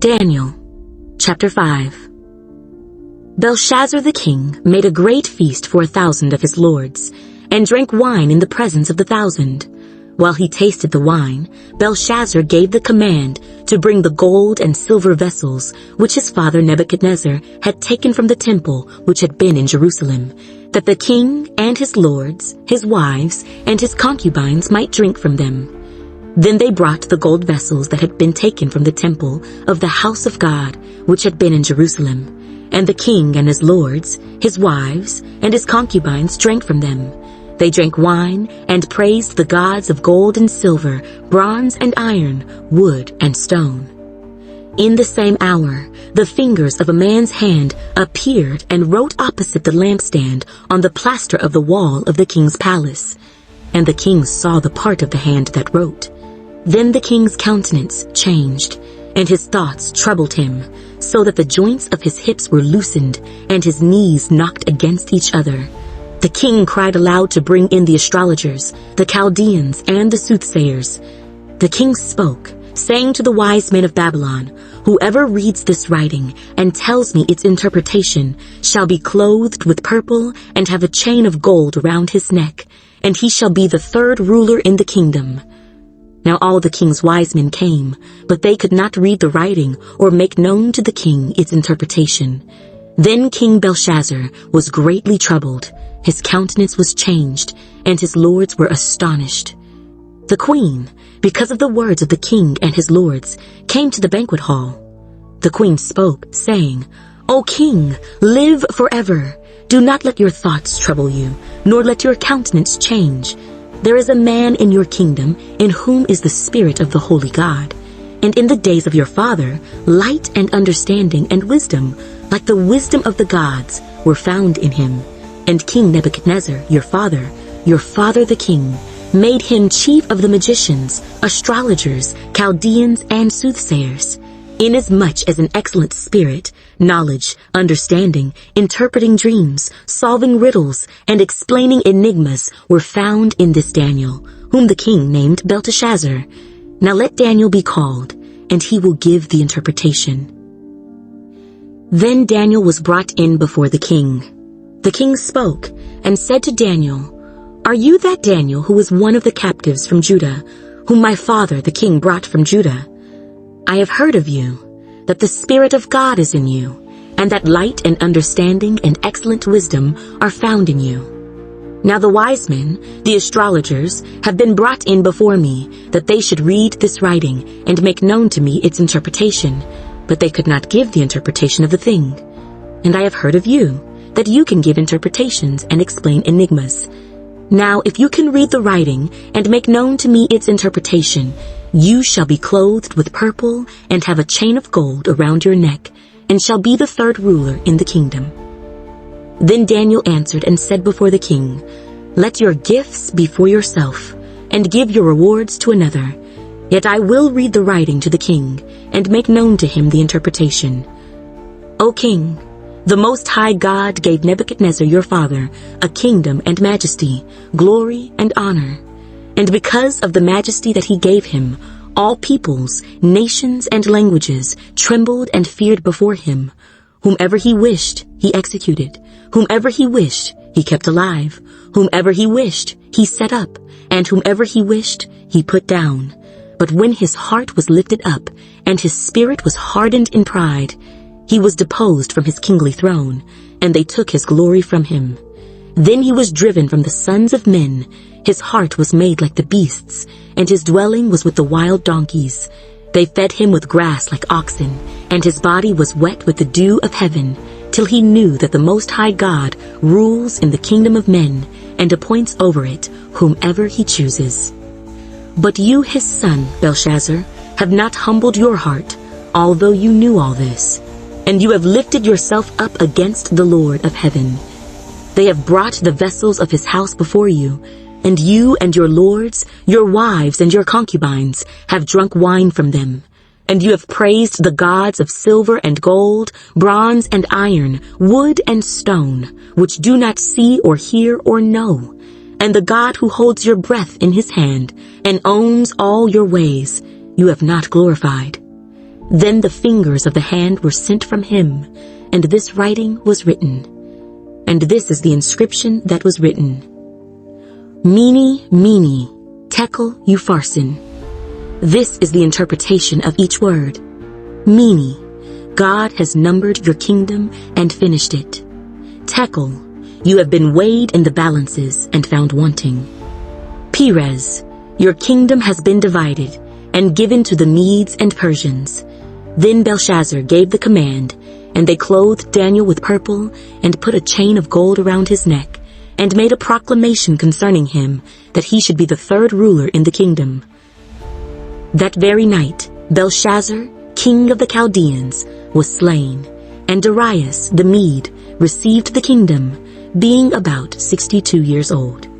Daniel, chapter 5. Belshazzar the king made a great feast for 1,000 of his lords, and drank wine in the presence of the 1,000. While he tasted the wine, Belshazzar gave the command to bring the gold and silver vessels which his father Nebuchadnezzar had taken from the temple which had been in Jerusalem, that the king and his lords, his wives, and his concubines might drink from them. Then they brought the gold vessels that had been taken from the temple of the house of God, which had been in Jerusalem. And the king and his lords, his wives, and his concubines drank from them. They drank wine and praised the gods of gold and silver, bronze and iron, wood and stone. In the same hour, the fingers of a man's hand appeared and wrote opposite the lampstand on the plaster of the wall of the king's palace. And the king saw the part of the hand that wrote. Then the king's countenance changed, and his thoughts troubled him, so that the joints of his hips were loosened, and his knees knocked against each other. The king cried aloud to bring in the astrologers, the Chaldeans, and the soothsayers. The king spoke, saying to the wise men of Babylon, "Whoever reads this writing and tells me its interpretation shall be clothed with purple and have a chain of gold around his neck, and he shall be the third ruler in the kingdom." Now all the king's wise men came, but they could not read the writing or make known to the king its interpretation. Then King Belshazzar was greatly troubled, his countenance was changed, and his lords were astonished. The queen, because of the words of the king and his lords, came to the banquet hall. The queen spoke, saying, "O king, live forever. Do not let your thoughts trouble you, nor let your countenance change. There is a man in your kingdom in whom is the spirit of the holy God. And in the days of your father, light and understanding and wisdom, like the wisdom of the gods, were found in him. And King Nebuchadnezzar, your father the king, made him chief of the magicians, astrologers, Chaldeans, and soothsayers, inasmuch as an excellent spirit, knowledge, understanding, interpreting dreams, solving riddles, and explaining enigmas were found in this Daniel, whom the king named Belteshazzar. Now let Daniel be called, and he will give the interpretation." Then Daniel was brought in before the king. The king spoke and said to Daniel, "Are you that Daniel who was one of the captives from Judah, whom my father the king brought from Judah? I have heard of you, that the Spirit of God is in you, and that light and understanding and excellent wisdom are found in you. Now the wise men, the astrologers, have been brought in before me, that they should read this writing and make known to me its interpretation, but they could not give the interpretation of the thing. And I have heard of you, that you can give interpretations and explain enigmas. Now if you can read the writing and make known to me its interpretation, you shall be clothed with purple and have a chain of gold around your neck, and shall be the third ruler in the kingdom." Then Daniel answered and said before the king, "Let your gifts be for yourself, and give your rewards to another. Yet I will read the writing to the king, and make known to him the interpretation. O king, the Most High God gave Nebuchadnezzar your father a kingdom and majesty, glory and honor. And because of the majesty that he gave him, all peoples, nations, and languages trembled and feared before him. Whomever he wished, he executed. Whomever he wished, he kept alive. Whomever he wished, he set up. And whomever he wished, he put down. But when his heart was lifted up, and his spirit was hardened in pride, he was deposed from his kingly throne, and they took his glory from him. Then he was driven from the sons of men. His heart was made like the beasts, and his dwelling was with the wild donkeys. They fed him with grass like oxen, and his body was wet with the dew of heaven, till he knew that the Most High God rules in the kingdom of men, and appoints over it whomever he chooses. But you, his son, Belshazzar, have not humbled your heart, although you knew all this, and you have lifted yourself up against the Lord of heaven. They have brought the vessels of his house before you, and you and your lords, your wives and your concubines have drunk wine from them. And you have praised the gods of silver and gold, bronze and iron, wood and stone, which do not see or hear or know. And the God who holds your breath in his hand and owns all your ways, you have not glorified. Then the fingers of the hand were sent from him, and this writing was written. And this is the inscription that was written. Mene, Mene, Tekel Upharsin. This is the interpretation of each word. Mene, God has numbered your kingdom and finished it. Tekel, you have been weighed in the balances and found wanting. Peres, your kingdom has been divided and given to the Medes and Persians. Then Belshazzar gave the command, and they clothed Daniel with purple and put a chain of gold around his neck, and made a proclamation concerning him that he should be the third ruler in the kingdom. That very night, Belshazzar, king of the Chaldeans, was slain, and Darius the Mede received the kingdom, being about 62 years old.